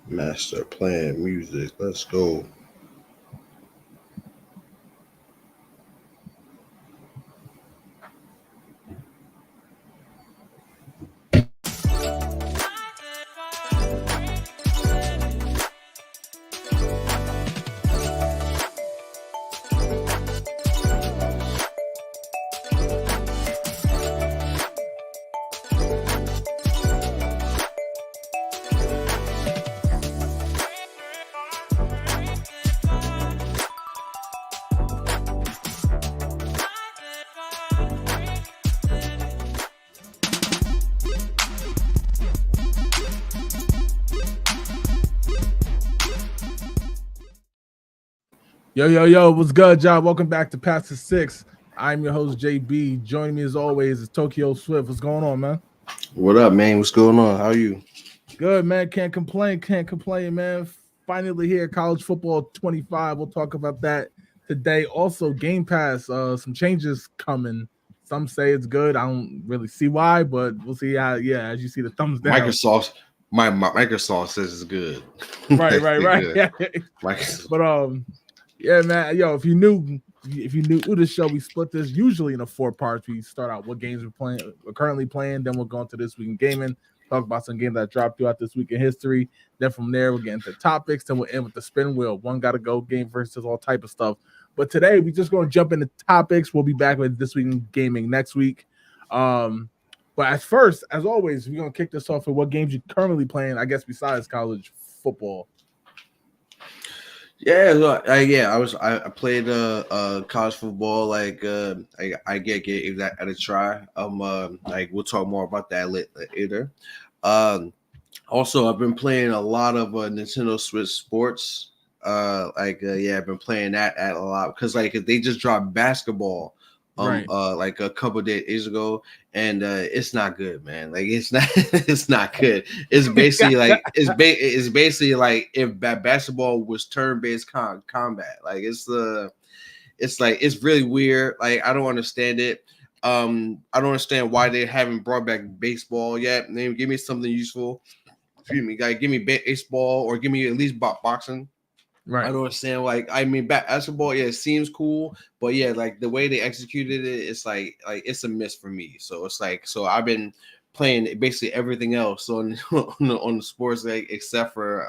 Master playing music. Let's go. Yo, what's good, y'all? Welcome back to Past the Six. I'm your host, JB. Joining me as always is Tokyo Swift. What's going on, man? What up, man? What's going on? How are you? Good, man. Can't complain, man. Finally here, college football 25. We'll talk about that today. Also, Game Pass, some changes coming. Some say it's good. I don't really see why, but we'll see how, yeah, as you see the thumbs down. Microsoft. My Microsoft says it's good. Right, That's right, pretty right. good. Yeah. Microsoft. But yeah, man. Yo, if you knew the show, we split this usually into four parts. We start out what games we're currently playing, then we'll go into this week in gaming, talk about some games that dropped throughout this week in history. Then from there, we'll get into topics. Then we'll end with the spin wheel. One gotta go game versus all type of stuff. But today we just gonna jump into topics. We'll be back with this week in gaming next week. Um, but as first, as always, we're gonna kick this off with what games you're currently playing. I guess besides college football. Yeah, look, I played college football. Like I gave that at a try. Like we'll talk more about that later. Um, Also, I've been playing a lot of Nintendo Switch Sports. I've been playing that at a lot because like they just dropped basketball Right. like a couple days ago, and it's not good, man. Like it's not it's not good. It's basically like it's basically like if basketball was turn based combat. Like it's like it's really weird. Like I don't understand it. I don't understand why they haven't brought back baseball yet. They give me something useful. Excuse me, guy. Give me baseball or give me at least boxing. I Right. don't understand. Like, I mean, basketball, yeah, it seems cool, but yeah, like the way they executed it, it's like it's a miss for me. So it's like, so I've been playing basically everything else on on the sports like except for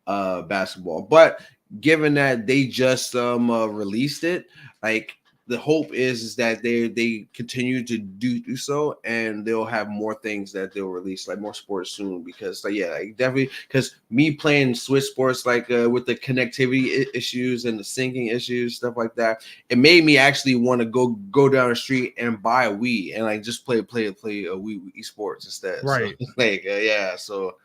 basketball. But given that they just released it, like the hope is that they continue to do so, and they'll have more things that they'll release, like more sports soon. Because like, yeah, like definitely, because me playing Switch Sports like with the connectivity issues and the syncing issues, stuff like that, it made me actually want to go down the street and buy a Wii and like just play a Wii esports instead. So Right. like yeah, so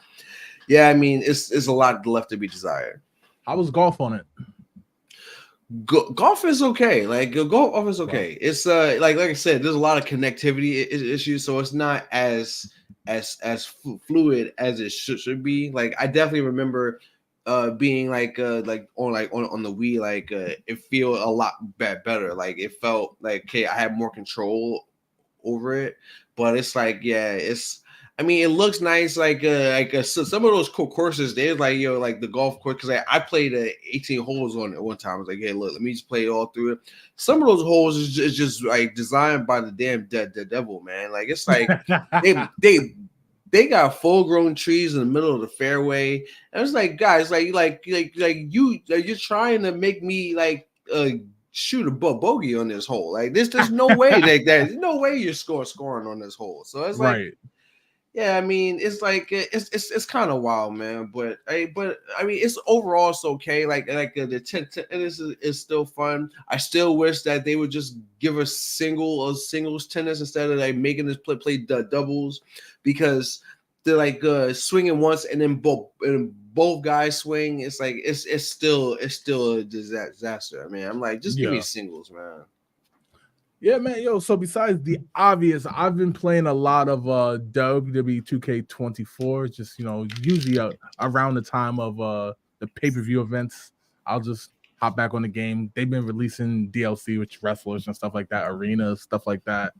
yeah, I mean, it's a lot left to be desired. How was golf on it? Golf is okay. Like golf is Well, okay. It's like I said, there's a lot of connectivity issues, so it's not as fluid as it should be. Like I definitely remember being like on the Wii, like it feel a lot better. Like it felt like okay, I had more control over it. But it's like, yeah, it's. I mean, it looks nice. So some of those courses, they're like like the golf course. Because I played 18 holes on it one time. I was like, hey, look, let me just play it all through it. Some of those holes is just like designed by the damn the devil, man. Like it's like they got full grown trees in the middle of the fairway. And it's like, guys, you're trying to make me like shoot a bogey on this hole. Like there's no way there's no way you're scoring on this hole. So it's like, right. yeah, I mean, it's like it's kind of wild, man. But I mean, it's overall it's okay. The tennis is still fun. I still wish that they would just give us singles tennis instead of like making us play doubles, because they're like swinging once and then both guys swing. It's like it's still a disaster. I mean, I'm like, just give me singles, man. Yeah, man. Yo, so besides the obvious, I've been playing a lot of WWE 2K24. Just usually around the time of the pay-per-view events, I'll just hop back on the game. They've been releasing DLC with wrestlers and stuff like that, arenas, stuff like that.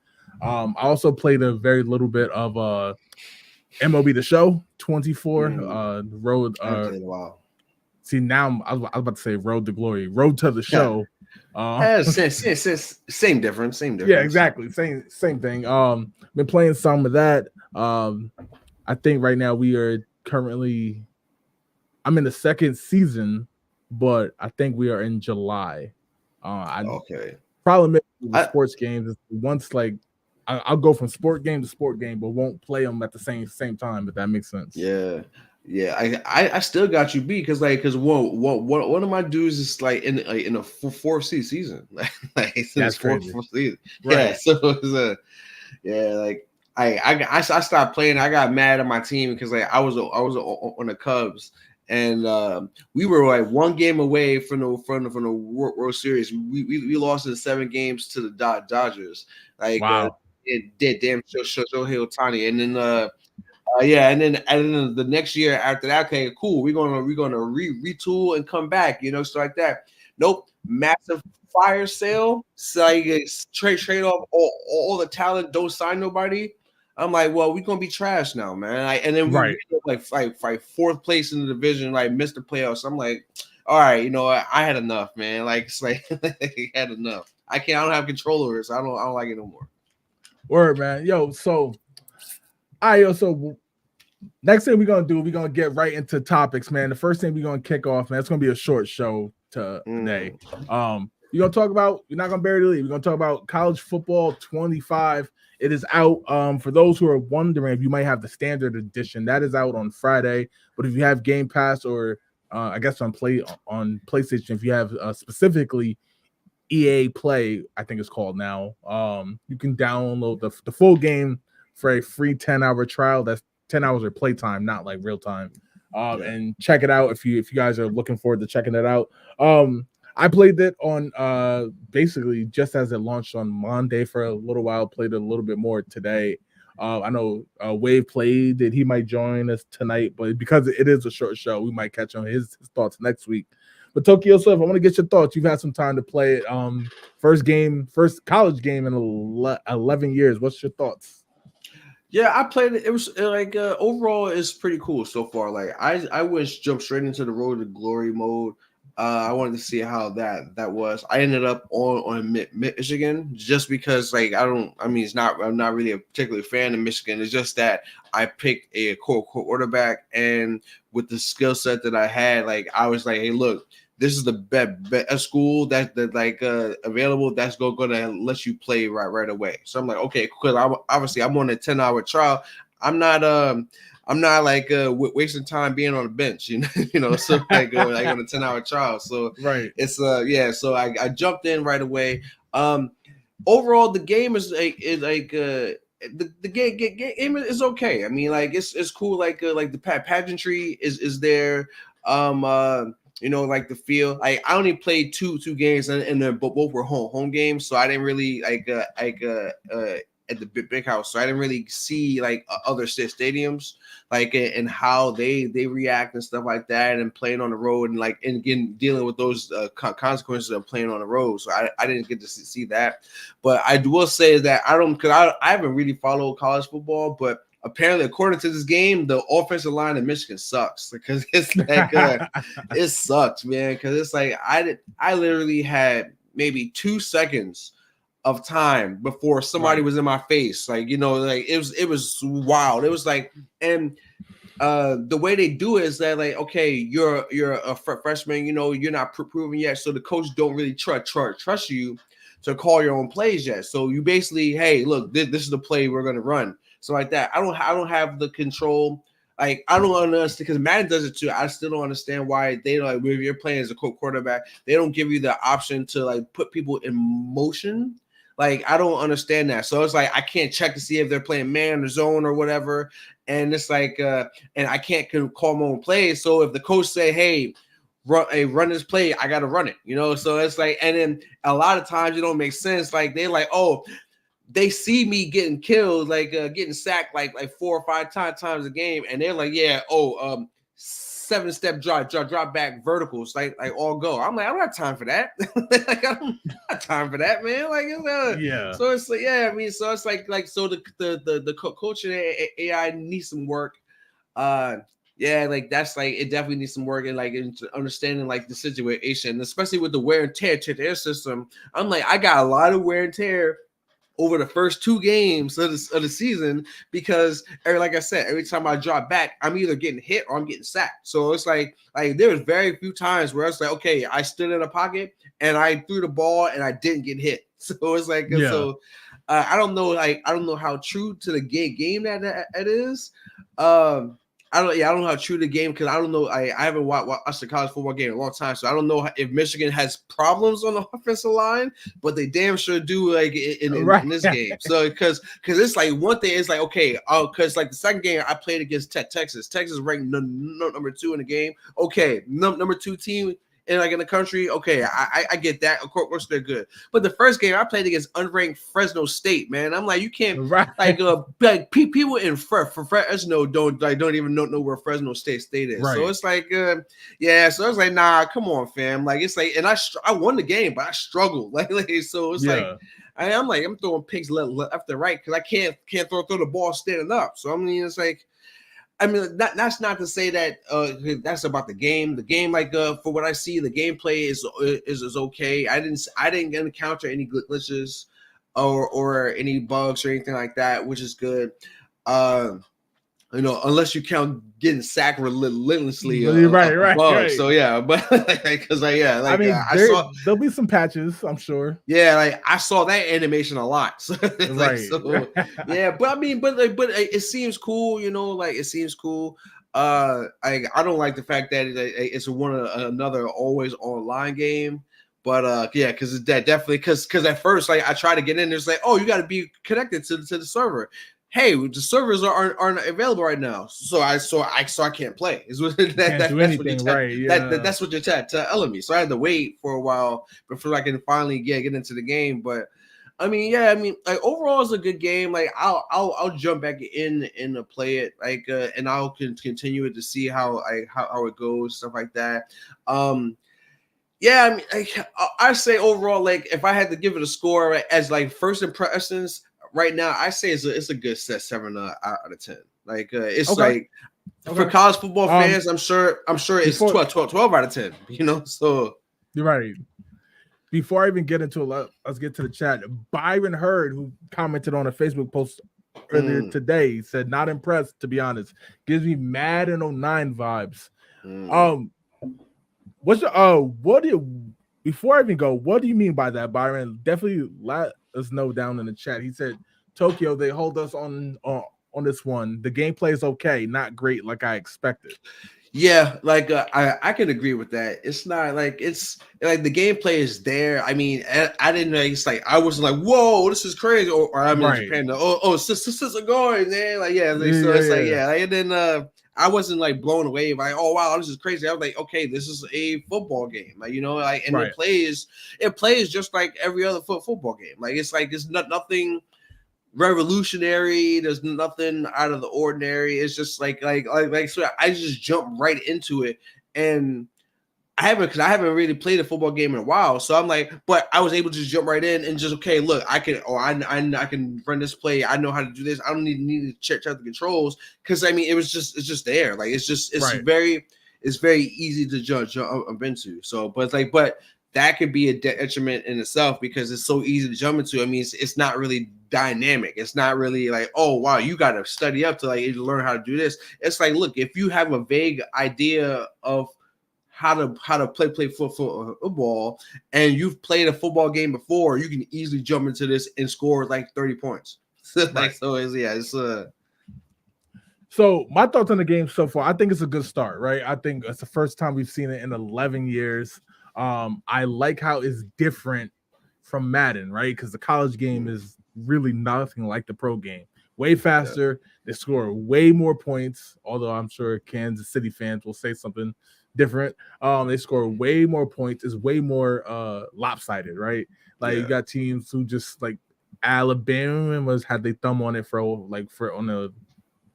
I also played a very little bit of MLB The Show 24 Road. See, now I was about to say Road to Glory, Road to the Show. Same difference. Yeah, exactly. Same thing. Been playing some of that. I think right now we are currently. I'm in the second season, but I think we are in July. Okay. Problem with sports games is once like I'll go from sport game to sport game, but won't play them at the same time. If that makes sense. Yeah. I still got you beat because one of my dudes is like in a fourth season. like that's crazy. Fourth season. Right. Yeah. So it was like I stopped playing. I got mad at my team because like I was on the Cubs. And we were like one game away from the World Series. We lost in 7 games to the Dodgers. Like, wow, it did damn Shohei Ohtani. And then and then the next year after that, okay, cool. We're gonna retool and come back, stuff like that. Nope, massive fire sale. So you trade off all the talent. Don't sign nobody. I'm like, well, we're gonna be trash now, man. And then we like 4th place in the division, like missed the playoffs. I'm like, all right, I had enough, man. Like it's like I had enough. I don't have control over it, so I don't like it no more. Word, man. Yo, so so next thing we're gonna get right into topics, man. The first thing we're gonna kick off, man, it's gonna be a short show today. We're gonna talk about, we're not gonna bury the lead. We're gonna talk about college football 25. It is out. For those who are wondering if you might have the standard edition, that is out on Friday. But if you have Game Pass or I guess on PlayStation, if you have specifically EA Play, I think it's called now, you can download the full game for a free 10-hour trial. That's 10 hours of playtime, not like real time. And check it out if you guys are looking forward to checking it out. I played it on basically just as it launched on Monday for a little while. Played it a little bit more today. I know Wave played it. He might join us tonight, but because it is a short show, we might catch on his thoughts next week. But Tokyo Swift, I want to get your thoughts. You've had some time to play it. First college game in 11 years. What's your thoughts? Yeah, I played it. It was like overall, it's pretty cool so far. Like I wish jump straight into the Road to Glory mode. I wanted to see how that was. I ended up on Michigan just because I'm not really a particular fan of Michigan. It's just that I picked a quarterback, and with the skill set that I had, like I was like, hey, look, this is the best school that available that's gonna let you play right away. So I'm like, okay, because I'm on a 10-hour trial. I'm not like wasting time being on the bench, so like on a 10-hour trial. So right, it's So I jumped in right away. Overall, the game is the game is okay. I mean, like it's cool. Like the pageantry is there. Like the feel. I only played two games, and they're both were home games, so I didn't really at the big house, so I didn't really see like other stadiums, like and how they react and stuff like that, and playing on the road and like and again dealing with those consequences of playing on the road. So I didn't get to see that, but I will say that I haven't really followed college football, but apparently, according to this game, the offensive line in Michigan sucks because it's like it sucks, man. Because it's like I literally had maybe 2 seconds of time before somebody was in my face. Like like it was wild. It was like, and the way they do it is that like, okay, you're a freshman, you're not proven yet, so the coach don't really trust you to call your own plays yet. So you basically, hey, look, this is the play we're gonna run. So like that, I don't have the control. Like I don't understand because Madden does it too. I still don't understand why they like when you're playing as a quarterback, they don't give you the option to like put people in motion. Like I don't understand that. So it's like I can't check to see if they're playing man or zone or whatever. And it's like and I can't call my own plays. So if the coach say, hey, run this play, I gotta run it, you know. So it's like, and then a lot of times it don't make sense. Like they're like, oh, they see me getting killed, like getting sacked like 4 or 5 times a game, and they're like, yeah, 7-step drop back verticals, like all go. I'm like, I don't have time for that. Like I don't have time for that, man. Like Yeah. So it's like, yeah, I mean, so it's like so the coaching AI needs some work. Yeah, like that's like it definitely needs some work and like understanding like the situation, especially with the wear and tear to their system. I'm like, I got a lot of wear and tear over the first 2 games of the season because like I said, every time I drop back, I'm either getting hit or I'm getting sacked. So it's like there was very few times where it's like, okay, I stood in a pocket and I threw the ball and I didn't get hit. So it's like, so I don't know, like I don't know how true to the game that is. I don't know how true the game because I don't know. I haven't watched the college football game in a long time, so I don't know if Michigan has problems on the offensive line, but they damn sure do like in this game. So because it's like one thing is like okay, because like the second game I played against Texas ranked number 2 in the game. Okay, number 2 team. And like in the country, okay, I get that. Of course, they're good. But the first game I played against unranked Fresno State, man. I'm like, you can't like people in Fresno don't even know where Fresno State is. Right. So it's like, yeah. So it's like, nah, come on, fam. Like it's like, and I won the game, but I struggled. Like so it's like. I'm throwing picks left and right because I can't throw the ball standing up. So I mean, it's like. I mean, that's not to say that that's about the game. The game, like for what I see, the gameplay is okay. I didn't encounter any glitches or any bugs or anything like that, which is good. You know, unless you count getting sacked relentlessly. Right. So yeah, but because I mean, there'll be some patches, I'm sure. Yeah, like I saw that animation a lot. So, yeah, but I mean, but it seems cool, you know, like it seems cool. I don't like the fact that it's another always online game. But yeah, because that definitely because at first like I tried to get in, there's like, oh, you got to be connected to the server. Hey, the servers aren't available right now, so I can't play. That's what you're telling me. So I had to wait for a while before I can finally get into the game. But I mean, yeah, I mean, like overall, it's a good game. Like I'll jump back in and play it, like, and I'll continue it to see how it goes, stuff like that. Yeah, I mean, I say overall, like if I had to give it a score as like first impressions. Right now, I say it's a good 7 out of 10. Like it's okay. Like for college football fans, I'm sure it's 12 out of 10. You know, so you're right. Before I even get into it, let's get to the chat. Byron Hurd, who commented on a Facebook post earlier today, said not impressed. To be honest, gives me Madden 09 vibes. Before I even go, what do you mean by that, Byron? Definitely let us know down in the chat. He said, Tokyo, they hold us on this one. The gameplay is okay, not great like I expected. Yeah, like I can agree with that. It's not like it's like the gameplay is there. I mean, I didn't know. It's like I was like, whoa, this is crazy. Or I'm in Japan. Sisters are going, man. Like like and then I wasn't like blown away by wow, this is crazy. I was like, okay, this is a football game, like you know, like and it plays just like every other football game. Like it's nothing revolutionary. There's nothing out of the ordinary. It's just like so I just jumped right into it, and I haven't really played a football game in a while. So I'm like, but I was able to just jump right in and just okay, look, I can run this play. I know how to do this. I don't need to check the controls because I mean it's just there. Like it's very easy to jump into. So but that could be a detriment in itself because it's so easy to jump into. I mean, it's not really dynamic. It's not really like, oh wow, you got to study up to like learn how to do this. It's like, look, if you have a vague idea of how to play football and you've played a football game before, you can easily jump into this and score like 30 points. So my thoughts on the game so far, I think it's a good start, right? I think it's the first time we've seen it in 11 years. I like how it's different from Madden, right? Because the college game is really nothing like the pro game. Way faster. Yeah. They score way more points, although I'm sure Kansas City fans will say something different. They score way more points. It's way more lopsided, right? Like you got teams who just like Alabama had their thumb on it for on the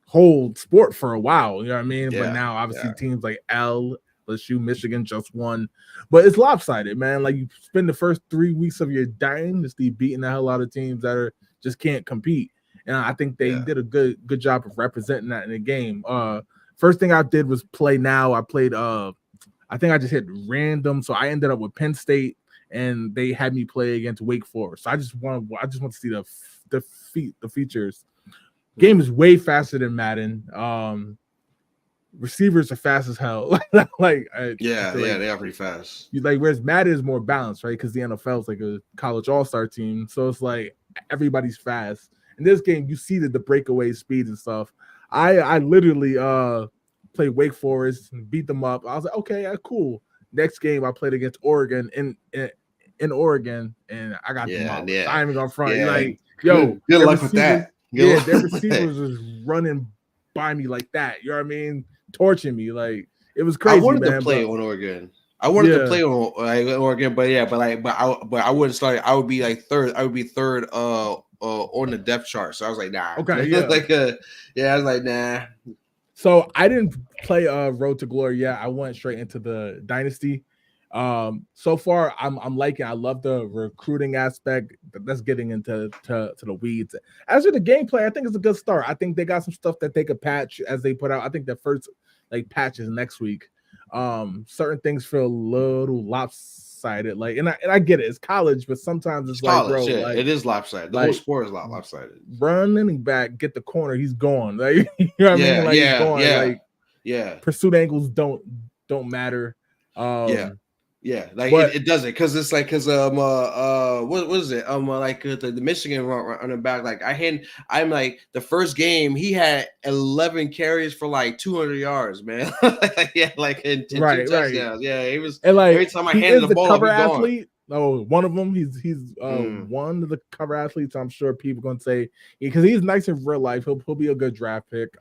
whole sport for a while, you know what I mean? But now obviously teams like LSU, Michigan just won, but it's lopsided, man. Like you spend the first 3 weeks of your dynasty beating the hell out of teams that just can't compete. And I think they did a good job of representing that in the game. First thing I did was play now. I played I think I just hit random. So I ended up with Penn State and they had me play against Wake Forest. So I just want to see the features. Game is way faster than Madden. Receivers are fast as hell. They are pretty fast. Whereas Madden is more balanced, right? Because the NFL is like a college all-star team. So it's like everybody's fast. In this game, you see the breakaway speeds and stuff. I literally played Wake Forest and beat them up. I was like, okay, cool. Next game, I played against Oregon in Oregon, and I got them out. Timing on front. Yeah. Like, yo, good luck with that. Their receivers was running by me like that. You know what I mean? Torching me. Like, it was crazy. I wanted to play on Oregon. I wanted to play on Oregon, but I wouldn't start. I would be like third. I would be third on the depth chart. So I was like, nah. Okay, I was like, nah. So I didn't play Road to Glory yet. I went straight into the Dynasty. So far I'm liking. I love the recruiting aspect. That's getting into the weeds. As for the gameplay, I think it's a good start. I think they got some stuff that they could patch as they put out. I think the first patch is next week. Certain things feel a little lopsided. Like, and I get it. It's college, but sometimes it's like, college, bro, it is lopsided. The whole sport is lopsided. Running back, get the corner, he's gone. Like, you know what I mean? Like, he's gone. Pursuit angles don't matter. It doesn't, because it's like, what is it? The Michigan running back, like I'm like the first game he had 11 carries for like 200 yards, man. And 2 touchdowns. Yeah, he was. And like every time I handed the ball, cover athlete. Oh, one of them. He's one of the cover athletes. I'm sure people gonna say, because he's nice in real life. He'll be a good draft pick.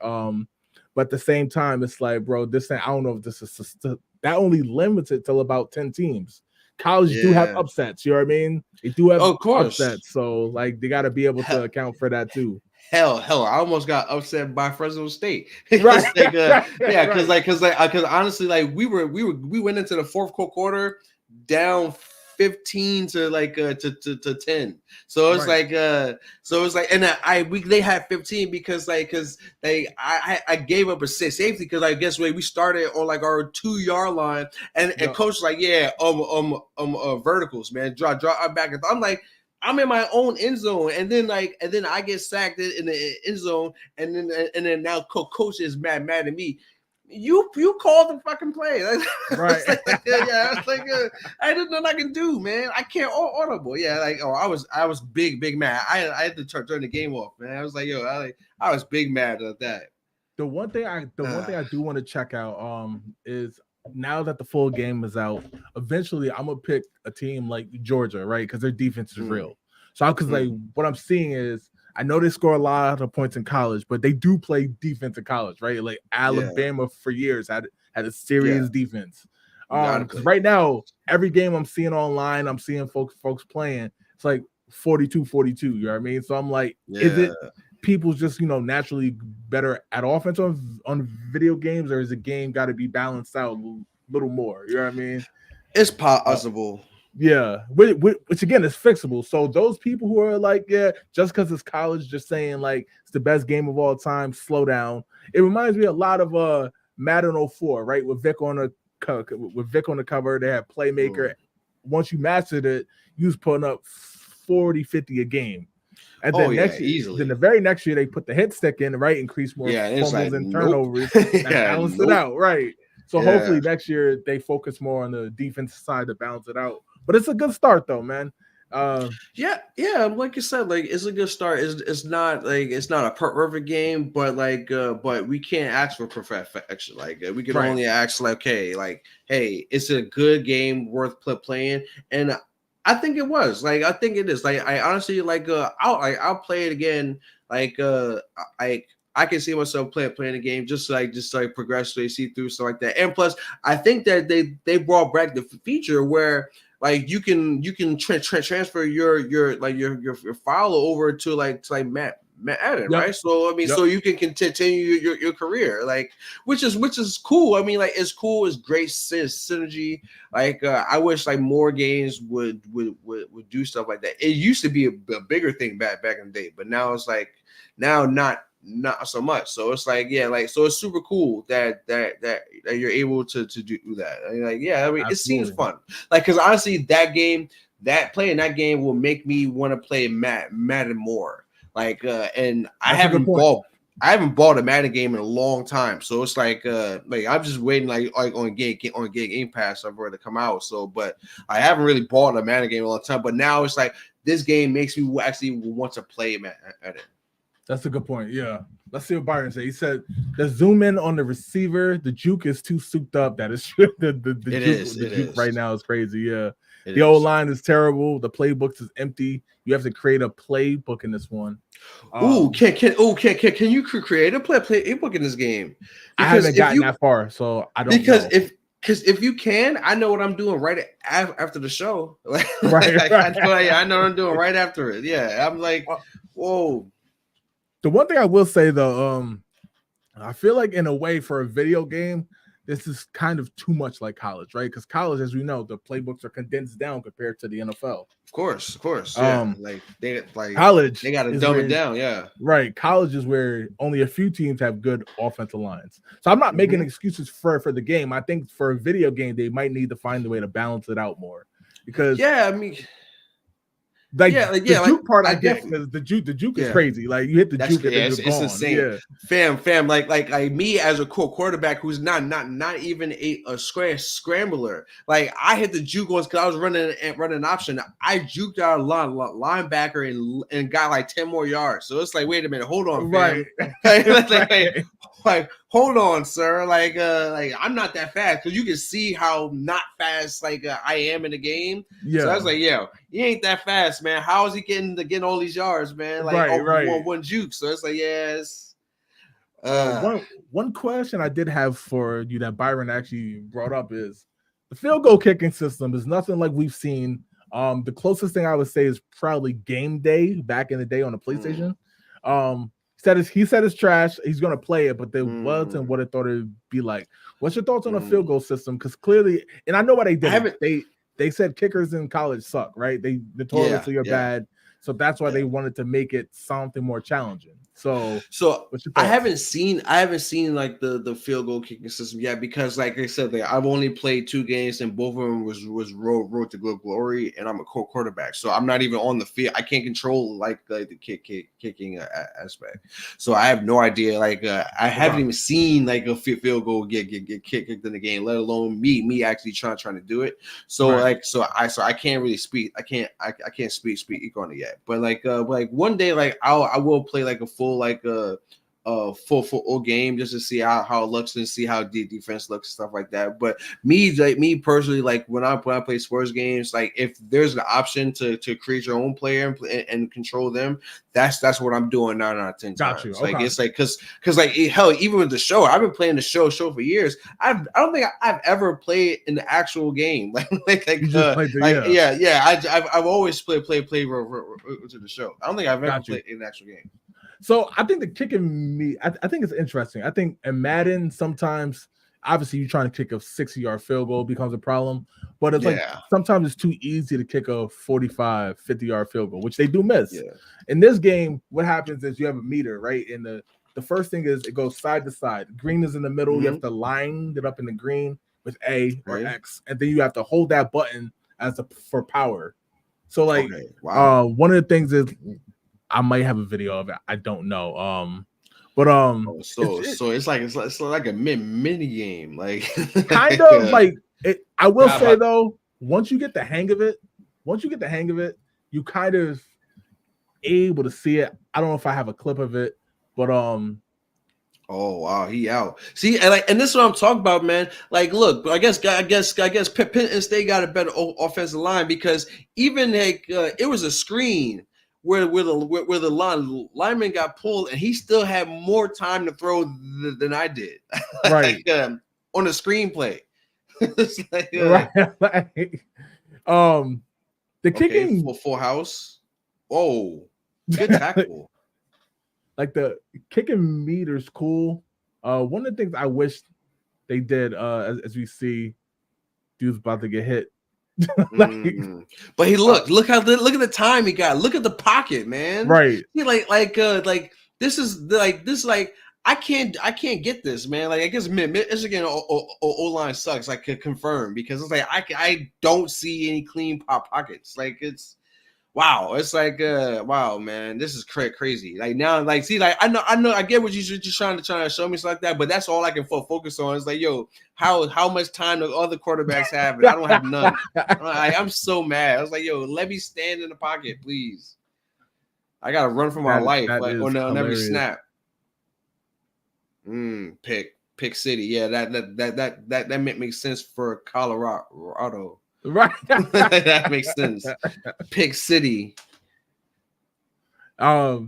But at the same time, it's like, bro, this thing, I don't know if this is that only limits it till about 10 teams. College do have upsets, you know what I mean? They do have upsets, so like they got to be able to account for that too. Hell, I almost got upset by Fresno State. Right. Because honestly, like we went into the fourth quarter down 15 to 10. So it's and they had 15 because I gave up a safety because I guess we started on like our 2-yard line and coach was like, verticals, man, draw back. I'm like, I'm in my own end zone, and then I get sacked in the end zone, and then now coach is mad at me. You called the fucking play, right? I didn't know what I can do, man. I can't audible. I was big mad. I had to turn the game off, man. I was like, I was big mad at that. The one thing I do want to check out is, now that the full game is out, eventually I'm gonna pick a team like Georgia, right? Because their defense is real. So what I'm seeing is, I know they score a lot of points in college, but they do play defense in college, right? Like Alabama for years had a serious defense. Right now, every game I'm seeing online, I'm seeing folks playing. It's like 42-42. You know what I mean? So I'm like, is it people just naturally better at offense on video games, or is the game got to be balanced out a little more? You know what I mean? It's possible. Which again is fixable. So those people who are like, just because it's college, just saying like it's the best game of all time, slow down. It reminds me a lot of Madden 04, right? With Vic on the cover, they had Playmaker. Once you mastered it, you was putting up 40-50 a game. And then then the very next year they put the hit stick in, right? Increase more fumbles and turnovers and balance it out, right? So hopefully next year they focus more on the defense side to balance it out. But it's a good start though, man. Like you said, like it's a good start. It's not a perfect game, but but we can't ask for perfection. Like we can only ask hey, it's a good game worth playing. And I think it was like I think it is like I honestly I'll play it again like I can see myself playing the game just like progressively see through stuff like that. And plus, I think that they brought back the feature where like you can transfer your file over to Matt Adden, Yep. right? So I mean, Yep. so you can continue your career, like which is cool. I mean, like it's cool, it's great synergy. Like I wish like more games would do stuff like that. It used to be a bigger thing back in the day, but now it's like now not so much. So it's like yeah, like so it's super cool that you're able to do that. I mean, like yeah, I mean it seems Absolutely. fun. Like because honestly, playing that game will make me want to play Madden more. Like and I That's a good point. I haven't bought a Madden game in a long time, so it's like I'm just waiting like on Game Pass for it to come out. So, but I haven't really bought a Madden game in a long time. But now it's like this game makes me actually want to play Madden. That's a good point. Yeah. Let's see what Byron said. He said the zoom in on the receiver, the juke is too souped up. That is true. The juke right now is crazy. Yeah. The old line is terrible. The playbooks is empty. You have to create a playbook in this one. Can you create a playbook in this game? Because I haven't gotten that far, so I don't know. Because if you can, I know what I'm doing right after the show. right. I know what I'm doing right after it. Yeah, I'm like, whoa. The one thing I will say though, I feel like in a way for a video game, this is kind of too much like college, right? Because college, as we know, the playbooks are condensed down compared to the NFL. Of course. Yeah. College, they got to dumb it down. Yeah. Right. College is where only a few teams have good offensive lines. So I'm not making excuses for the game. I think for a video game, they might need to find a way to balance it out more. Because I mean. the juke part I get because the juke is crazy. Like you hit the juke and it's insane. Yeah. Fam, like me as a quarterback who's not even a scrambler. Like I hit the juke once because I was running an option. I juked our linebacker and got like 10 more yards. So it's like, wait a minute, hold on, fam. Right. Like hold on, sir. Like I'm not that fast because you can see how not fast I am in the game. Yeah. So I was like, yo, he ain't that fast, man. How is he getting all these yards, man? Like one juke. So it's like, yes. One question I did have for you that Byron actually brought up is the field goal kicking system is nothing like we've seen. The closest thing I would say is probably Game Day back in the day on the PlayStation. He said it's trash. He's gonna play it, but there wasn't what I thought it would be like. What's your thoughts on the field goal system? Because clearly, and I know why they did it. They said kickers in college suck, right? They notoriously are bad, so that's why they wanted to make it something more challenging. So I haven't seen like the field goal kicking system yet because like I said, I've only played 2 games and both of them was road to glory, and I'm a quarterback, so I'm not even on the field. I can't control like the kicking aspect, so I have no idea. Like I haven't even seen like a field goal get kicked in the game, let alone me actually trying to do it. So I can't really speak. I can't speak on it yet. But like one day I will play like a full full game just to see how it looks and see how defense looks and stuff like that. But me personally, like when I play sports games, like if there's an option to create your own player and control them, that's what I'm doing 9 out of 10 times. You. Like it's like because like hell, even with the show, I've been playing the show for years. I don't think I've ever played in the actual game. I've always played to the show. I don't think I've ever played in the actual game. So I think the kicking me, I think it's interesting. I think in Madden, sometimes, obviously, you're trying to kick a 60-yard field goal becomes a problem. But it's like sometimes it's too easy to kick a 45, 50-yard field goal, which they do miss. Yeah. In this game, what happens is you have a meter, right? And the first thing is it goes side to side. Green is in the middle. You have to line it up in the green with A or X. And then you have to hold that button for power. So one of the things is I might have a video of it. I don't know. So it's like a mini game, like kind of like it. I will say though, once you get the hang of it, you kind of able to see it. I don't know if I have a clip of it, but Oh wow, he out. See, and this is what I'm talking about, man. Like, look, I guess Penn State got a better offensive line because even like it was a screen where the lineman got pulled, and he still had more time to throw than I did. Right. On the screenplay. It's like, Right. Like, the kicking full house. Oh, good tackle. Like the kicking meter's cool. One of the things I wish they did, as we see, dude's about to get hit. Like, but he look at the time he got. Look at the pocket, man. Right. He this is I can't get this, man. Like I guess Michigan O line sucks. I could confirm because it's like I don't see any clean pockets. Like it's wow. It's like wow, man. This is crazy. Like now, like see, like I know, I get what you're trying to show me stuff like that, but that's all I can focus on. It's like, yo, how much time do other quarterbacks have? And I don't have none. I'm so mad. I was like, yo, let me stand in the pocket, please. I gotta run for my life on every snap. Pick City. Yeah, that makes sense for Colorado. Right. That makes sense. Pick City. Well,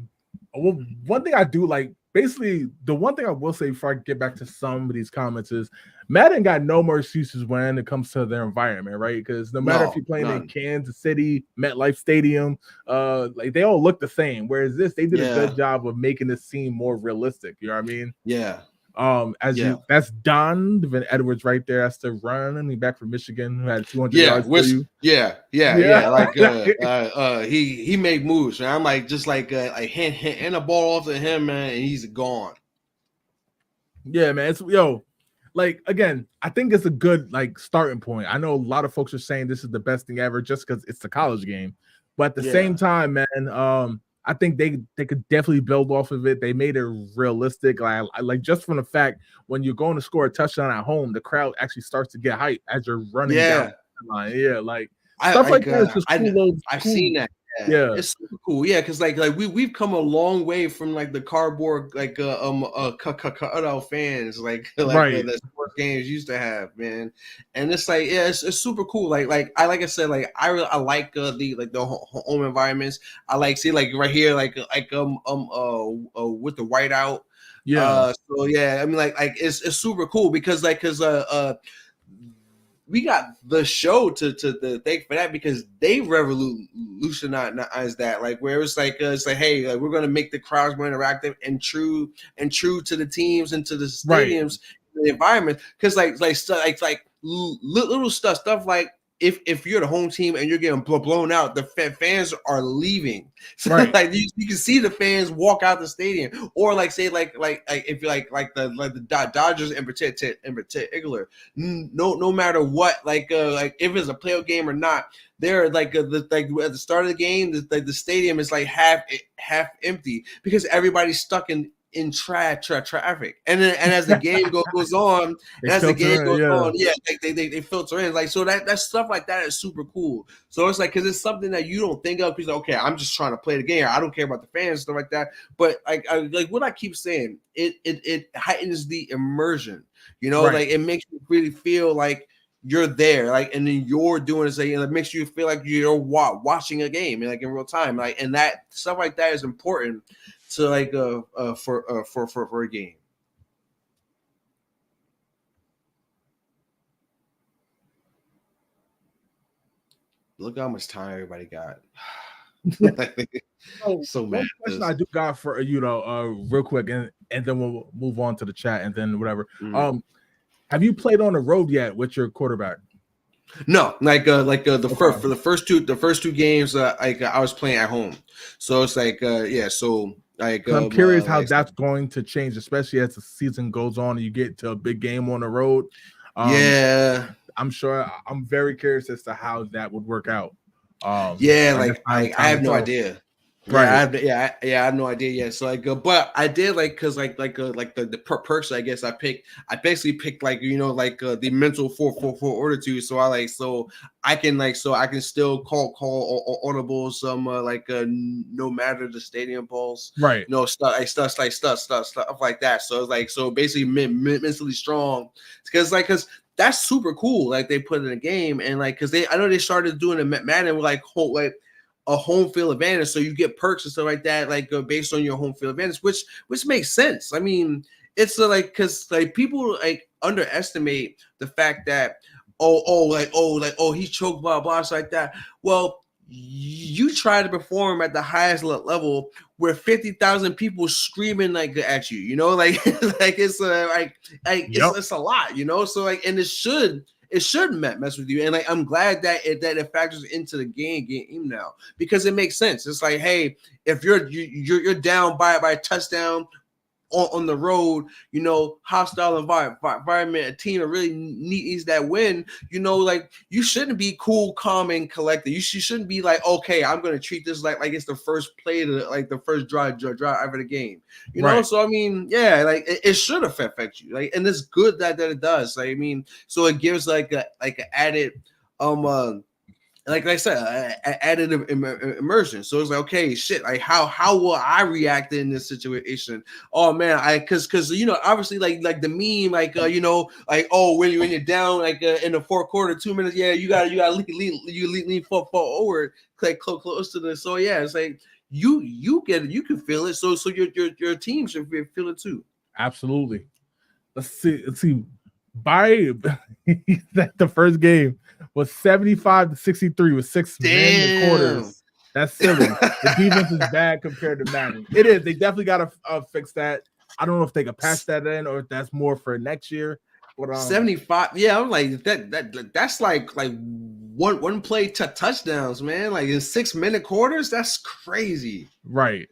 one thing I do like, basically, the one thing I will say before I get back to some of these comments is Madden got no more excuses when it comes to their environment, right? Because no matter if you're playing in Kansas City, MetLife Stadium, like they all look the same. Whereas they did a good job of making this seem more realistic. You know what I mean? Yeah. That's Donovan Edwards right there. That's the running back from Michigan who had 200 yards for you. Yeah. Like he made moves. And I'm like just like hand a ball off to him, man, and he's gone. Yeah, man. It's like again, I think it's a good like starting point. I know a lot of folks are saying this is the best thing ever just because it's the college game, but at the same time, man, I think they could definitely build off of it. They made it realistic. Like just from the fact when you're going to score a touchdown at home, the crowd actually starts to get hype as you're running down the line. Yeah, like stuff like that is just cool. I've seen that. Yeah, it's super cool. Yeah, because like we've come a long way from like the cardboard cutout fans like the sports games used to have, man. And it's like it's super cool. Like I said, like I like the home environments. I like see like right here with the whiteout. Yeah. So yeah, I mean like it's super cool because we got the show to thank for that because they revolutionized that, like where it's like hey, like we're gonna make the crowds more interactive and true to the teams and to the stadiums, the environment. Because like little stuff like if you're the home team and you're getting blown out, the fans are leaving. So like you can see the fans walk out the stadium, or like say like if you like the Dodgers in particular, no matter what, like if it's a playoff game or not, they're like at the start of the game, the stadium is like half empty because everybody's stuck in traffic, and as the game goes on, they filter in, like so that stuff like that is super cool. So it's like because it's something that you don't think of because okay, I'm just trying to play the game, I don't care about the fans and stuff like that. But like what I keep saying, it heightens the immersion, like it makes you really feel like you're there, like, and then you're doing it, and it makes you feel like you're watching a game, like in real time, like, and that stuff like that is important to like for a game. Look how much time everybody got. So mad. One question I do got for real quick, and then we'll move on to the chat, and then whatever. Have you played on the road yet with your quarterback? No, the first two games, I was playing at home, so it's like so like I'm curious how that's going to change, especially as the season goes on and you get to a big game on the road. I'm sure. I'm very curious as to how that would work out. I have no idea. Yeah, Right. I have no idea yet. So like, but I did like because like the perks. I guess I basically picked like the mental for order to. So I can still call audibles no matter the stadium balls. Right. Stuff like that. So it's like so basically mentally strong because that's super cool. Like they put in a game and like because I know they started doing a Madden with like whole like a home field advantage, so you get perks and stuff like that, based on your home field advantage, which makes sense. I mean, it's because like people like underestimate the fact that he choked blah stuff like that. Well, you try to perform at the highest level where 50,000 people screaming like at you, like like Yep. it's a lot, so like and it should mess with you. And like I'm glad that it factors into the game now because it makes sense. It's like, hey, if you're down by a touchdown on the road, hostile environment, a team that really needs that win, like you shouldn't be cool, calm, and collected. You shouldn't be like, okay, I'm gonna treat this like it's the first play to like the first drive of the game, Right. So I mean, yeah, like it should affect you, like, and it's good that it does. Like, I mean, so it gives like an added like I said, added immersion. So it's like, okay, shit, like how will I react in this situation? Oh man, because obviously like the meme, like when you're down in the fourth quarter, 2 minutes, yeah, you gotta lean forward, like close to the. So yeah, it's like you get it, you can feel it. So your team should feel it too. Absolutely. Let's see. By the first game was 75-63 with 6 minute quarters. That's silly. The defense is bad compared to Madden. It is. They definitely got to fix that. I don't know if they can patch that in or if that's more for next year. But 75. Yeah, I'm like that's like one play touchdowns, man. Like in 6 minute quarters, that's crazy. Right.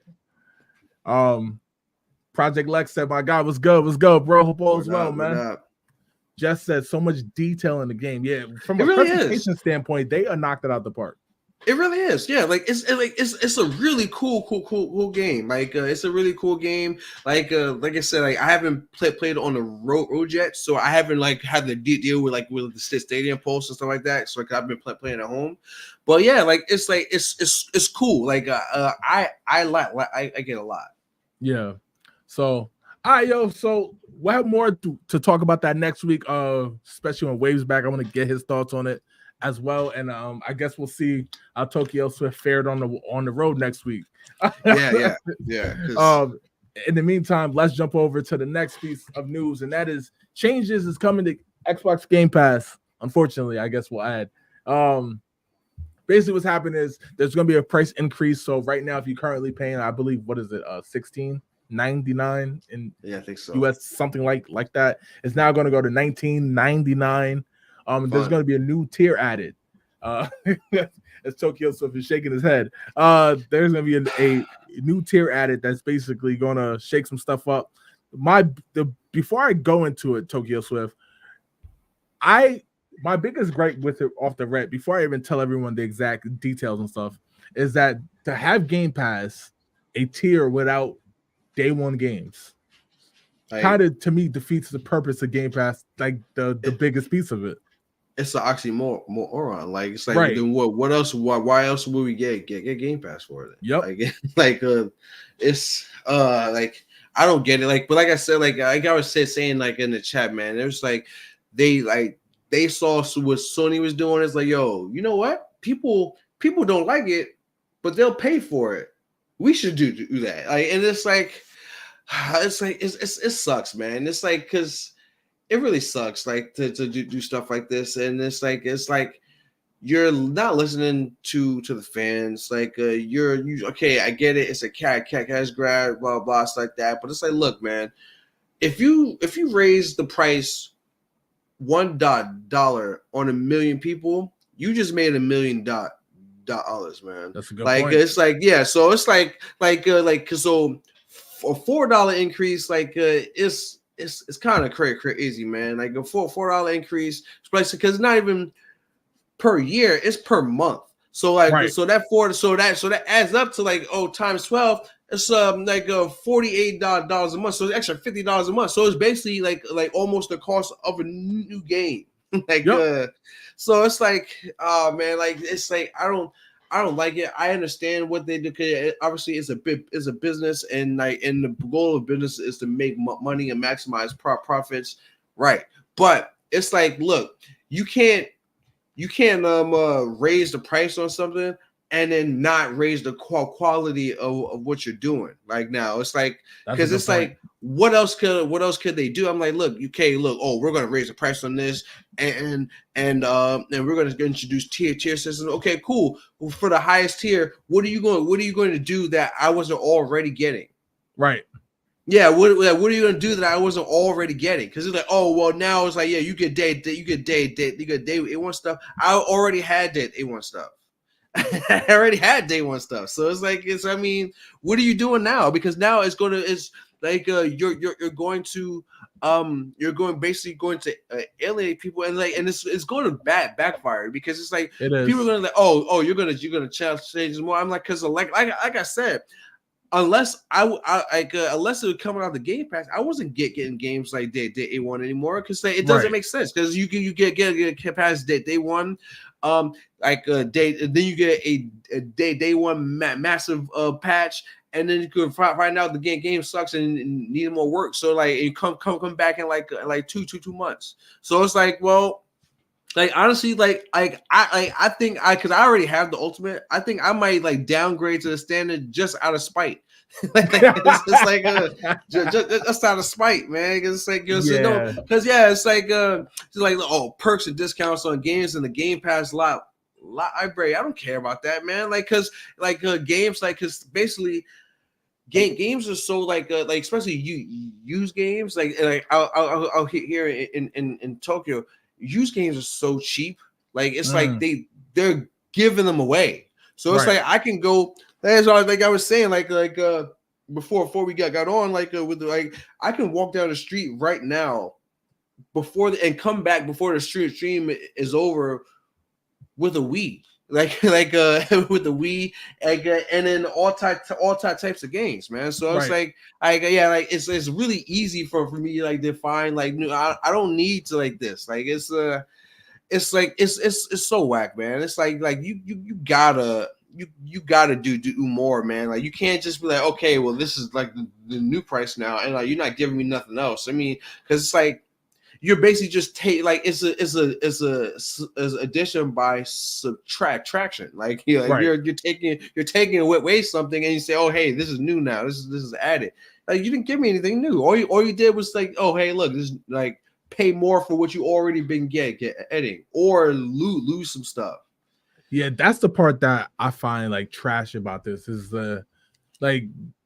Project Lex said, "My God, what's good, bro? Hope all is well, man." Just said so much detail in the game. Yeah, from a really presentation standpoint, they knocked it out the park. It really is. Yeah, like it's a really cool game. Like it's a really cool game. Like I said, like I haven't played on the road yet, so I haven't like had to deal with with the stadium posts and stuff like that. So like I've been playing at home. But yeah, like it's cool. Like I get a lot. Yeah. So all right, yo. So we'll have more to talk about that next week. Especially when Wave's back. I want to get his thoughts on it as well. And I guess we'll see how Tokyo Swift fared on the road next week. Yeah. In the meantime, let's jump over to the next piece of news, and that is changes is coming to Xbox Game Pass. Unfortunately, I guess we'll add. Basically, what's happening is there's going to be a price increase. So right now, if you're currently paying, I believe, what is it, $16.99 in I think so. US, something like that. It's now going to go to $19.99. There's going to be a new tier added. As Tokyo Swift is shaking his head. There's going to be a new tier added that's basically going to shake some stuff up. Before I go into it, Tokyo Swift, my biggest gripe with it off the rep, before I even tell everyone the exact details and stuff, is that to have Game Pass, a tier without day one games, kind of to me defeats the purpose of Game Pass, like the biggest piece of it. It's an oxymoron. Like it's like, right. Then what else? Why else would we get Game Pass for it? Yep. It's like I don't get it. Like, but like I said, like I was saying like in the chat, man, it was like they saw what Sony was doing. It's like, yo, you know what? People don't like it, but they'll pay for it. We should do that. Like, and it sucks, man. It's like because it really sucks, like to do stuff like this, and it's like you're not listening to the fans. Like you okay, I get it. It's a cash grab, blah blah, stuff like that. But it's like, look, man, if you raise the price $1 on 1 million people, you just made $1 million, man. That's a good point. It's like, yeah, so it's like so a $4 increase, like it's kind of crazy, man. Like a $4 increase, because it's not even per year, it's per month. So like Right. so that adds up to like times 12. It's like $48 a month. So it's extra $50 a month. So it's basically like almost the cost of a new game. like Yep. so it's like oh man, like it's like I don't like it. I understand what they do. Obviously, it's a business, and the goal of business is to make money and maximize profits, right? But it's like, look, you can't raise the price on something and then not raise the quality of what you're doing. Like now, it's like That's a because good it's point. like what else could they do? I'm like, look, we're gonna raise the price on this and we're gonna introduce tier system. Okay, cool. Well, for the highest tier, what are you going to do that I wasn't already getting? Right. Yeah, what are you gonna do that I wasn't already getting? Because it's like, oh well, now it's like, yeah, you get day A1 stuff. I already had day A1 stuff. I already had day one stuff. So it's like I mean, what are you doing now? Because now it's like you're going to basically going to alienate people, and it's going to backfire because it's like It is. people are gonna like, oh you're gonna change more. I'm like, because like I said, unless unless it was coming out the Game Pass, I wasn't getting games like day A1 anymore because it doesn't Right. make sense because you get past day one, day then you get a day one massive patch, and then you could find out the game sucks and need more work. So like you come back in like two months. So it's like, well, like honestly, I think because I already have the ultimate. I think I might like downgrade to the standard just out of spite. It's like just out of spite, man. It's like Yeah. it's like oh, perks and discounts on games and the Game Pass library. I don't care about that, man. Like because games because basically games are so like especially used games like I'll here in Tokyo, used games are so cheap. Like it's like they're giving them away. So it's Right. like I can go. That's all. Like I was saying, before we got on, with I can walk down the street right now and come back before the stream is over with a Wii. Like with the Wii, and then all types of games, man. So it's Right. it's really easy for me like to find like new. I don't need to like this. Like it's like it's so whack, man. It's like you gotta you gotta do more, man. Like you can't just be like, okay, well this is like the new price now, and like you're not giving me nothing else. I mean, because it's like you're basically just take like it's a addition by subtraction. Like Right. you're taking away something, and you say, oh hey, this is new now. This is added. Like you didn't give me anything new. All you did was like, oh hey, look, this is like pay more for what you already been getting, or lose some stuff. Yeah, that's the part that I find like trash about this is the like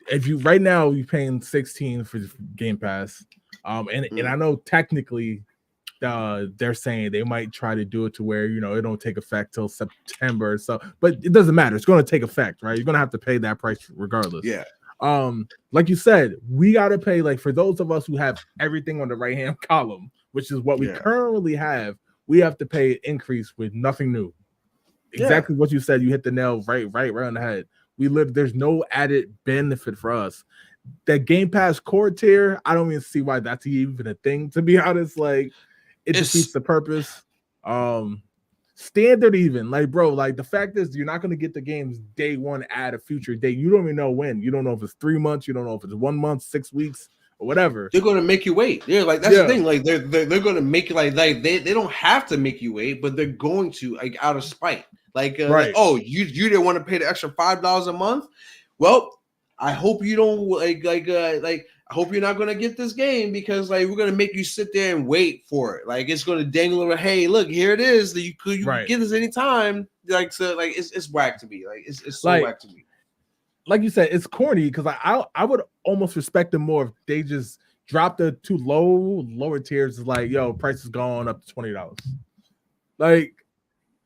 if you right now you're paying 16 for Game Pass. And I know technically they're saying they might try to do it to where it don't take effect till September. So, but it doesn't matter. It's going to take effect, right? You're going to have to pay that price regardless. Yeah. Like you said, we got to pay like for those of us who have everything on the right hand column, which is what we currently have. We have to pay an increase with nothing new. Exactly what you said. You hit the nail right on the head. There's no added benefit for us. That Game Pass core tier, I don't even see why that's even a thing, to be honest. Like it defeats the purpose. Standard even, like bro, like the fact is you're not going to get the games day one at a future date. You don't even know when. You don't know if it's 3 months, you don't know if it's 1 month, 6 weeks, or whatever. They're going to make you wait. Yeah, like that's the thing. Like they're going to make you like they don't have to make you wait, but they're going to like out of spite. Like, right. Oh, you didn't want to pay the extra $5 a month? Well, I hope you don't I hope you're not gonna get this game because like we're gonna make you sit there and wait for it. Like it's gonna dangle over. Hey, look, here it is. You can get this anytime. Like so, like it's whack to me. Like it's so whack to me. Like you said, it's corny because I would almost respect them more if they just dropped the too lower tiers. Like yo, price is gone up to $20. Like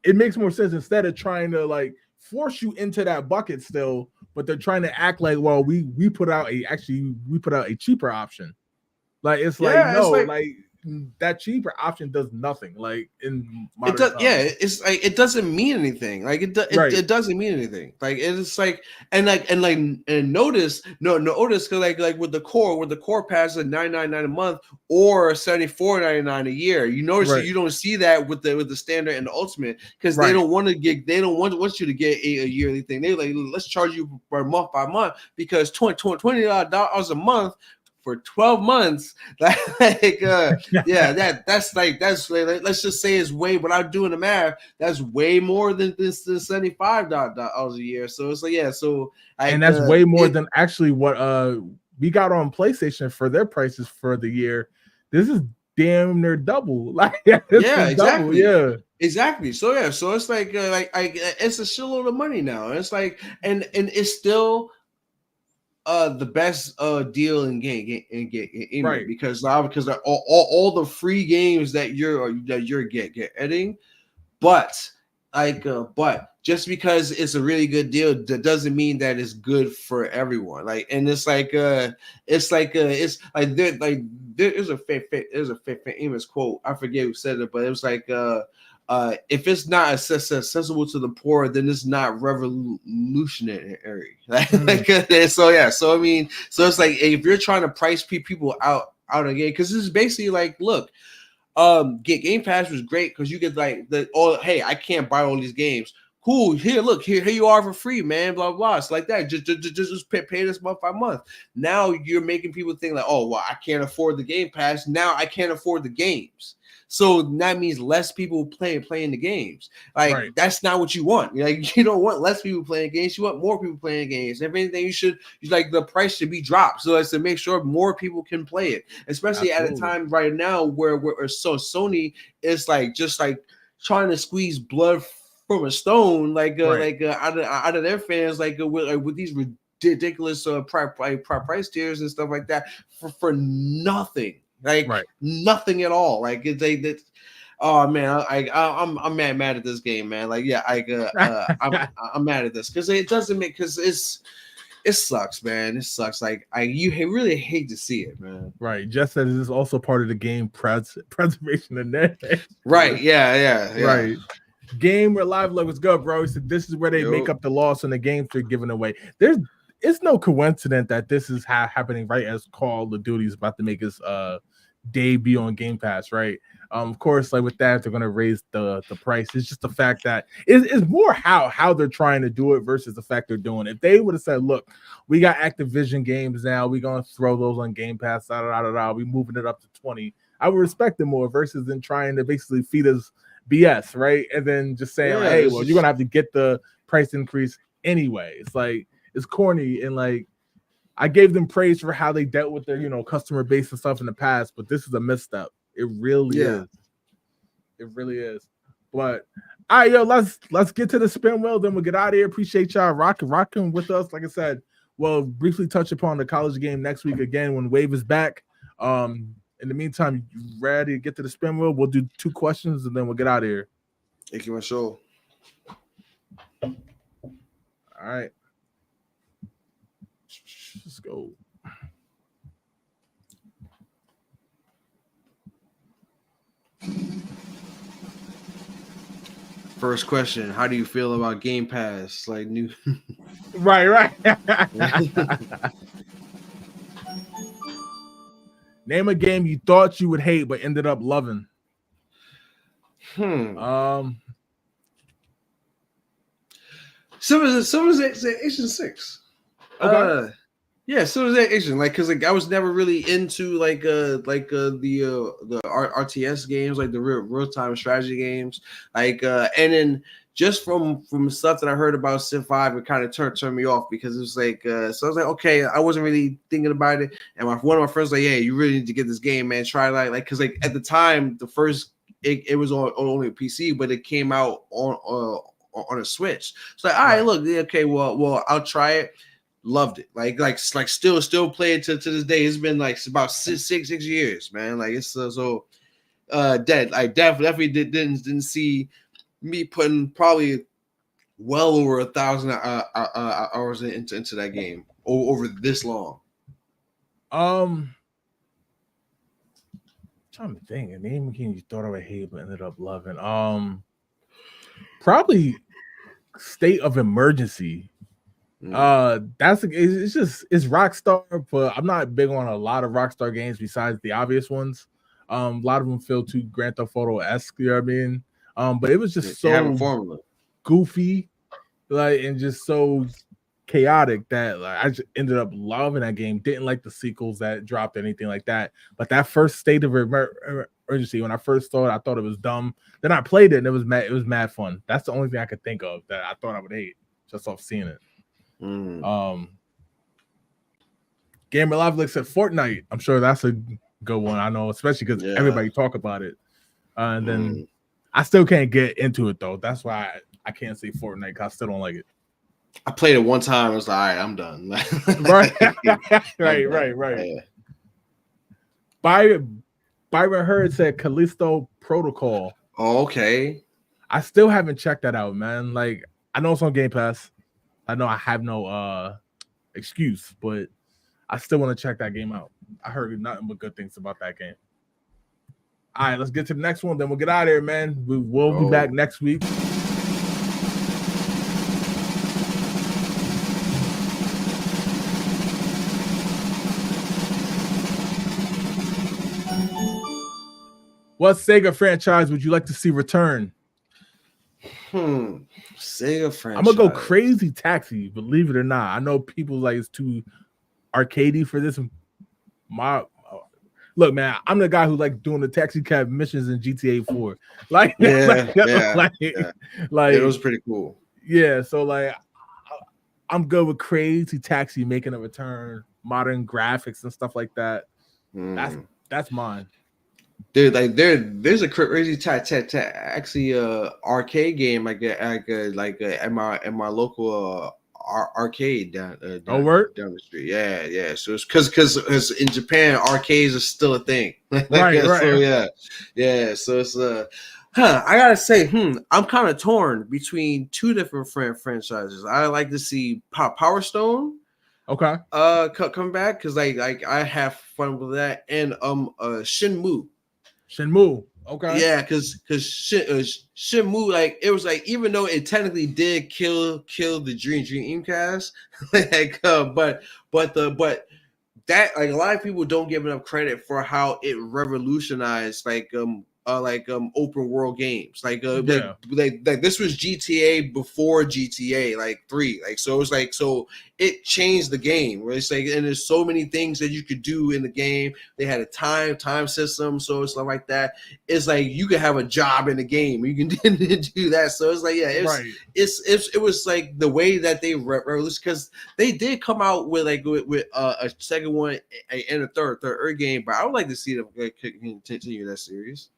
it makes more sense instead of trying to like force you into that bucket still. But they're trying to act like, we put out a cheaper option. Like it's like no, like that cheaper option does nothing. Like in It modern does, yeah. times. It's like it doesn't mean anything. Like Right. it doesn't mean anything. Like it's like and notice notice because like with the core pass at $9.99 a month or $74.99 a year. You notice that Right. you don't see that with the standard and the ultimate because Right. they don't want you to get a yearly thing. They like let's charge you for month by month because $20 a month for 12 months. Like yeah, that's like let's just say it's way without doing the math, that's way more than this $75 a year. So it's like yeah, so And that's way more than actually what we got on PlayStation for their prices for the year. This is damn near double. Like yeah, double, exactly. yeah. Exactly. So yeah, so it's like it's a shitload of money now. It's like and it's still the best deal in game Right. because all the free games that you're getting, but but just because it's a really good deal, that doesn't mean that it's good for everyone. Like, and it's like there's a famous quote. I forget who said it, but it was like if it's not accessible to the poor, then it's not revolutionary. So yeah, so I mean, so it's like if you're trying to price people out again, because this is basically like, look, get Game Pass was great because you get like hey, I can't buy all these games. Cool, here you are for free, man. Blah blah. It's like that. Just pay this month by month. Now you're making people think like, oh well, I can't afford the Game Pass. Now I can't afford the games. So that means less people playing the games. Like right. That's not what you want. Like you don't want less people playing games. You want more people playing games. If anything, you like the price should be dropped so as to make sure more people can play it. Especially Absolutely. At a time right now where Sony is like just like trying to squeeze blood from a stone, out of their fans, with these ridiculous price tiers and stuff like that for nothing. Like right. Nothing at all. Like they oh man, I'm mad at this game, man. Like yeah, I'm mad at this because it doesn't make it sucks, man. It sucks. Like you really hate to see it, man. Right. Just as this is also part of the game preservation and that. Right. Yeah. Right. Game where Live Love was good, bro. So this is where they make up the loss on the games they're giving away. It's no coincidence that this is happening right as Call of Duty is about to make its debut on Game Pass, right? Of course, like with that, they're gonna raise the price. It's just the fact that it's more how they're trying to do it versus the fact they're doing it. If they would have said, look, we got Activision games now, we're gonna throw those on Game Pass, we moving it up to 20. I would respect it more versus them trying to basically feed us BS, right? And then just saying, hey, well, you're gonna have to get the price increase anyway. It's like it's corny and like I gave them praise for how they dealt with their customer base and stuff in the past, but this is a misstep. It really is. It really is. But all right, yo, let's get to the spin wheel, then we'll get out of here. Appreciate y'all rocking with us. Like I said, we'll briefly touch upon the college game next week again when Wave is back. In the meantime, you ready to get to the spin wheel? We'll do 2 questions and then we'll get out of here. Thank you, my show. All right. Let's go. First question: how do you feel about Game Pass? Like new, right. Name a game you thought you would hate but ended up loving. Civilization 6. Okay. Yeah, Civilization. Like, cause like I was never really into the RTS games, like the real time strategy games. Like, and then just from stuff that I heard about Civ 5, it kind of turned me off because it was like, so I was like, okay, I wasn't really thinking about it. And one of my friends was like, yeah, you really need to get this game, man. Try like, cause like at the time, the first it was on only a PC, but it came out on a Switch. So like, all right, look, okay, well, I'll try it. Loved it. Like still play it to this day. It's been like about six years, man. Like it's dead. I definitely didn't see me putting probably well over 1,000 hours into that game over this long. Trying trying to think. A name game you thought I would hate but ended up loving. Probably State of Emergency. It's Rockstar, but I'm not big on a lot of Rockstar games besides the obvious ones. A lot of them feel too Grand Theft Auto-esque, you know what I mean? But it was just so goofy, like, and just so chaotic that like, I just ended up loving that game. Didn't like the sequels that dropped or anything like that. But that first State of Emergency, when I first saw it, I thought it was dumb. Then I played it and it was mad fun. That's the only thing I could think of that I thought I would hate just off seeing it. Gamer Live looks at Fortnite. I'm sure that's a good one. I know, especially because everybody talk about it. And then I still can't get into it though. That's why I can't say Fortnite because I still don't like it. I played it one time. I was like, all right, I'm done. right. Byron Hurd said Callisto Protocol. Oh, okay. I still haven't checked that out, man. Like, I know it's on Game Pass. I know I have no excuse, but I still want to check that game out. I heard nothing but good things about that game. All right, let's get to the next one. Then we'll get out of here, man. We will be back next week. What Sega franchise would you like to see return? Sega franchise. I'm gonna go Crazy Taxi, believe it or not. I know people like it's too arcadey for this. Look, man, I'm the guy who like doing the taxi cab missions in GTA 4. Like, it was pretty cool. Yeah, so like, I'm good with Crazy Taxi making a return, modern graphics and stuff like that. That's mine. Dude, like there's a Crazy Taxi arcade game like at my local arcade down down the street. Yeah. So it's because in Japan arcades are still a thing. Right. So yeah. So it's I gotta say, I'm kind of torn between two different franchises. I like to see Power Stone. Okay. Come back because like I have fun with that, and Shenmue. Okay. Yeah, because Shenmue, like it was like, even though it technically did kill the Dreamcast, like but that, like, a lot of people don't give enough credit for how it revolutionized open world games. Like this was GTA before GTA like 3. Like, so it was like, so it changed the game, where it's like, and there's so many things that you could do in the game. They had a time system, so it's like that. It's like you could have a job in the game, you can do that. So it's like, it was like the way that they revolutionized, because they did come out with a second one and a third game, but I would like to see them continue that series.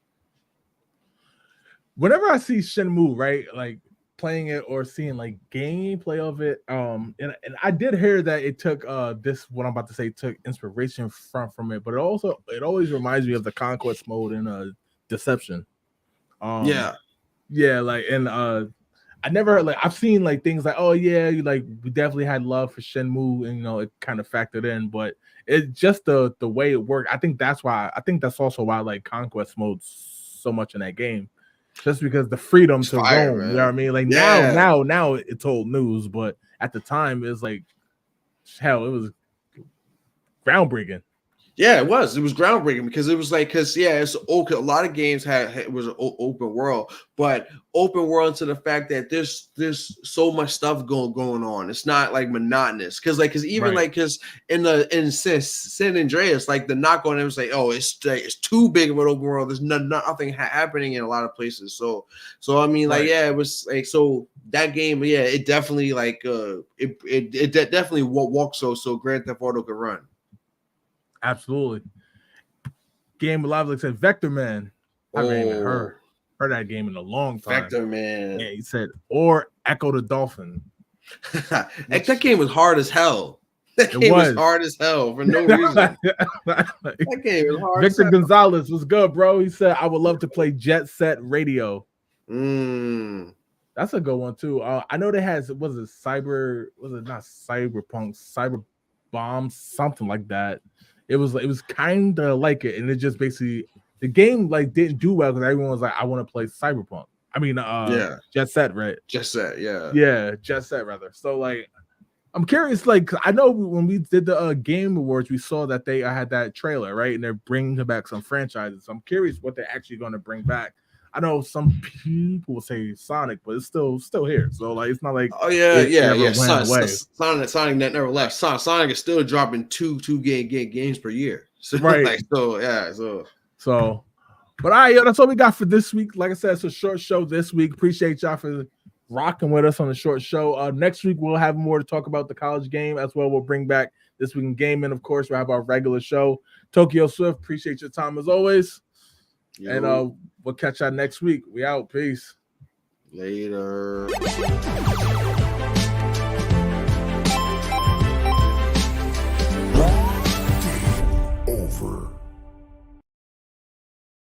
Whenever I see Shenmue, right, like playing it or seeing like gameplay of it, and I did hear that it took what I'm about to say took inspiration from it, but it always reminds me of the Conquest mode in Deception. Like, and I never heard, like, I've seen like things like, oh yeah, we definitely had love for Shenmue, and it kind of factored in, but it's just the way it worked. I think that's also why I like Conquest mode so much in that game. Just because the freedom to roam, man. You know what I mean? Like, now it's old news, but at the time it was like, hell, it was groundbreaking. Yeah, it was groundbreaking, because it was like, it's okay. A lot of games it was an open world, but open world to the fact that there's so much stuff going on. It's not like monotonous, because in San Andreas, like the knock on it was like, oh, it's too big of an open world. There's nothing happening in a lot of places. So I mean, like, it was like, so that game, it definitely like it definitely walks so Grand Theft Auto could run. Absolutely. Game Live looks at Vector Man. I haven't even heard that game in a long time. Vector Man. Yeah, he said, or Echo the Dolphin. That game was hard as hell. That game was hard as hell for no reason. That game was hard. Victor Gonzalez was good, bro. He said, I would love to play Jet Set Radio. That's a good one too. I know they had, was it not Cyberpunk, Cyber Bomb, something like that. It was kind of like it, and it just basically the game like didn't do well because everyone was like, I want to play Cyberpunk. I mean, Jet Set, right? Just that, yeah. Yeah, Jet Set rather. So like, I'm curious. Like, I know when we did the Game Awards, we saw that they had that trailer, right? And they're bringing back some franchises. So I'm curious what they're actually going to bring back. I know some people will say Sonic, but it's still here. So like, it's not like yeah. Sonic Sonic that never left. Sonic is still dropping two games per year. So right. Like, so. But all right, yo, that's all we got for this week. Like I said, it's a short show this week. Appreciate y'all for rocking with us on the short show. Next week, we'll have more to talk about the college game as well. We'll bring back This Week in Gaming, of course. We'll have our regular show. Tokyo Swift, appreciate your time as always. Yo. And we'll catch y'all next week. We out. Peace. Later.